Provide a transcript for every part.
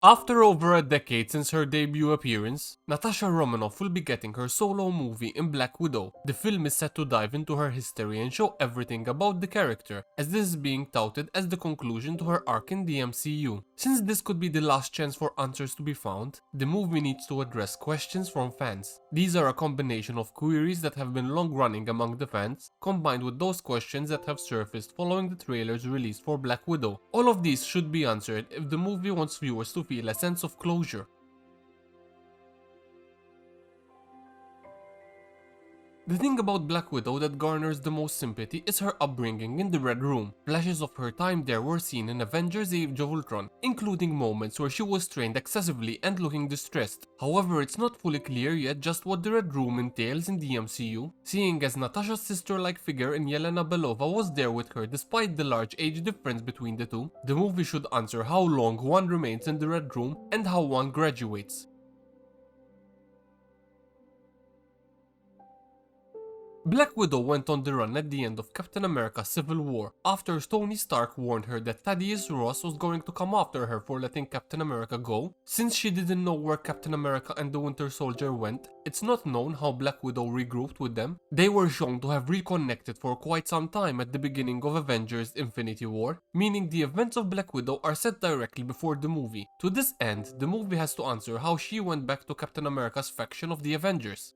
After over a decade since her debut appearance, Natasha Romanoff will be getting her solo movie in Black Widow. The film is set to dive into her history and show everything about the character, as this is being touted as the conclusion to her arc in the MCU. Since this could be the last chance for answers to be found, the movie needs to address questions from fans. These are a combination of queries that have been long running among the fans, combined with those questions that have surfaced following the trailer's release for Black Widow. All of these should be answered if the movie wants viewers to feel a sense of closure. The thing about Black Widow that garners the most sympathy is her upbringing in the Red Room. Flashes of her time there were seen in Avengers Age of Ultron, including moments where she was trained excessively and looking distressed. However, it's not fully clear yet just what the Red Room entails in the MCU, seeing as Natasha's sister-like figure in Yelena Belova was there with her despite the large age difference between the two. The movie should answer how long one remains in the Red Room and how one graduates. Black Widow went on the run at the end of Captain America Civil War, after Tony Stark warned her that Thaddeus Ross was going to come after her for letting Captain America go. Since she didn't know where Captain America and the Winter Soldier went, it's not known how Black Widow regrouped with them. They were shown to have reconnected for quite some time at the beginning of Avengers Infinity War, meaning the events of Black Widow are set directly before the movie. To this end, the movie has to answer how she went back to Captain America's faction of the Avengers.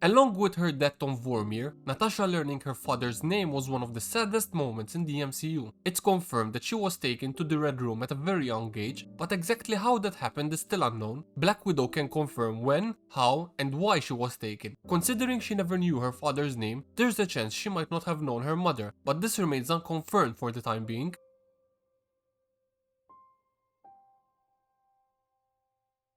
Along with her death on Vormir, Natasha learning her father's name was one of the saddest moments in the MCU. It's confirmed that she was taken to the Red Room at a very young age, but exactly how that happened is still unknown. Black Widow can confirm when, how, and why she was taken. Considering she never knew her father's name, there's a chance she might not have known her mother, but this remains unconfirmed for the time being.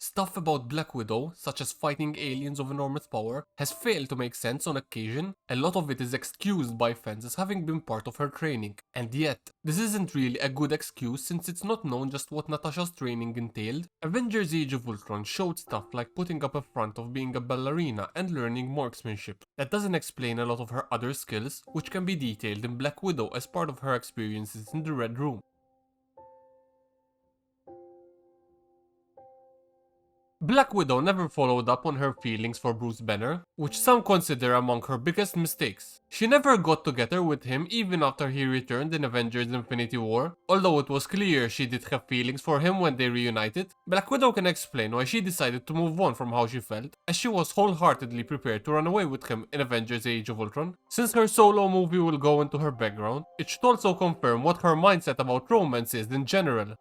Stuff about Black Widow, such as fighting aliens of enormous power, has failed to make sense on occasion. A lot of it is excused by fans as having been part of her training. And yet, this isn't really a good excuse since it's not known just what Natasha's training entailed. Avengers Age of Ultron showed stuff like putting up a front of being a ballerina and learning marksmanship. That doesn't explain a lot of her other skills, which can be detailed in Black Widow as part of her experiences in the Red Room. Black Widow never followed up on her feelings for Bruce Banner, which some consider among her biggest mistakes. She never got together with him even after he returned in Avengers Infinity War, although it was clear she did have feelings for him when they reunited. Black Widow can explain why she decided to move on from how she felt, as she was wholeheartedly prepared to run away with him in Avengers Age of Ultron. Since her solo movie will go into her background, it should also confirm what her mindset about romance is in general.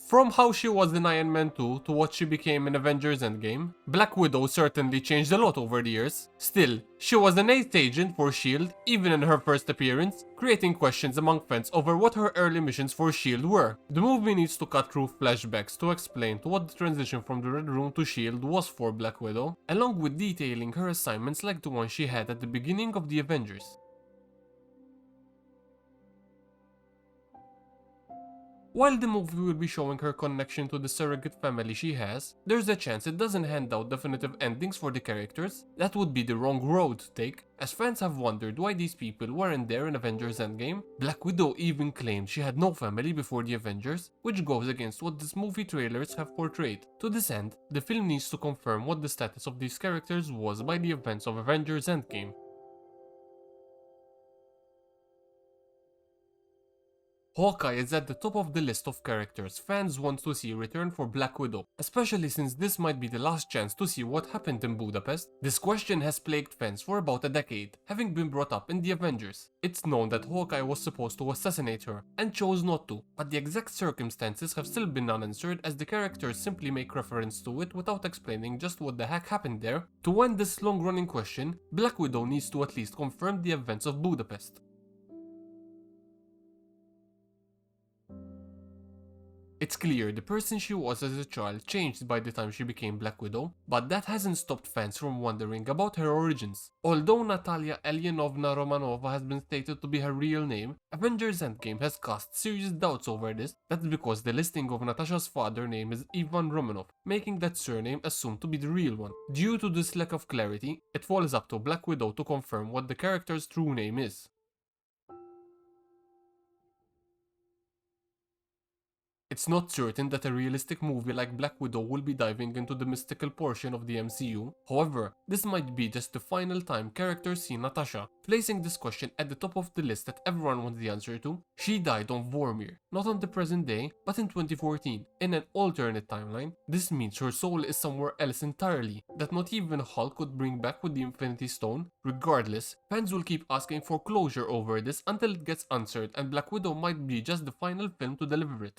From how she was in Iron Man 2 to what she became in Avengers Endgame, Black Widow certainly changed a lot over the years. Still, she was an ace agent for S.H.I.E.L.D. even in her first appearance, creating questions among fans over what her early missions for S.H.I.E.L.D. were. The movie needs to cut through flashbacks to explain to what the transition from the Red Room to S.H.I.E.L.D. was for Black Widow, along with detailing her assignments like the one she had at the beginning of the Avengers. While the movie will be showing her connection to the surrogate family she has, there's a chance it doesn't hand out definitive endings for the characters. That would be the wrong road to take, as fans have wondered why these people weren't there in Avengers Endgame. Black Widow even claimed she had no family before the Avengers, which goes against what this movie trailers have portrayed. To this end, the film needs to confirm what the status of these characters was by the events of Avengers Endgame. Hawkeye is at the top of the list of characters fans want to see return for Black Widow, especially since this might be the last chance to see what happened in Budapest. This question has plagued fans for about a decade, having been brought up in the Avengers. It's known that Hawkeye was supposed to assassinate her, and chose not to, but the exact circumstances have still been unanswered as the characters simply make reference to it without explaining just what the heck happened there. To end this long-running question, Black Widow needs to at least confirm the events of Budapest. It's clear the person she was as a child changed by the time she became Black Widow, but that hasn't stopped fans from wondering about her origins. Although Natalia Elyanovna Romanova has been stated to be her real name, Avengers Endgame has cast serious doubts over this. That's because the listing of Natasha's father name is Ivan Romanov, making that surname assumed to be the real one. Due to this lack of clarity, it falls up to Black Widow to confirm what the character's true name is. It's not certain that a realistic movie like Black Widow will be diving into the mystical portion of the MCU. However, this might be just the final time characters see Natasha, placing this question at the top of the list that everyone wants the answer to. She died on Vormir, not on the present day, but in 2014, in an alternate timeline. This means her soul is somewhere else entirely, that not even Hulk could bring back with the Infinity Stone. Regardless, fans will keep asking for closure over this until it gets answered, and Black Widow might be just the final film to deliver it.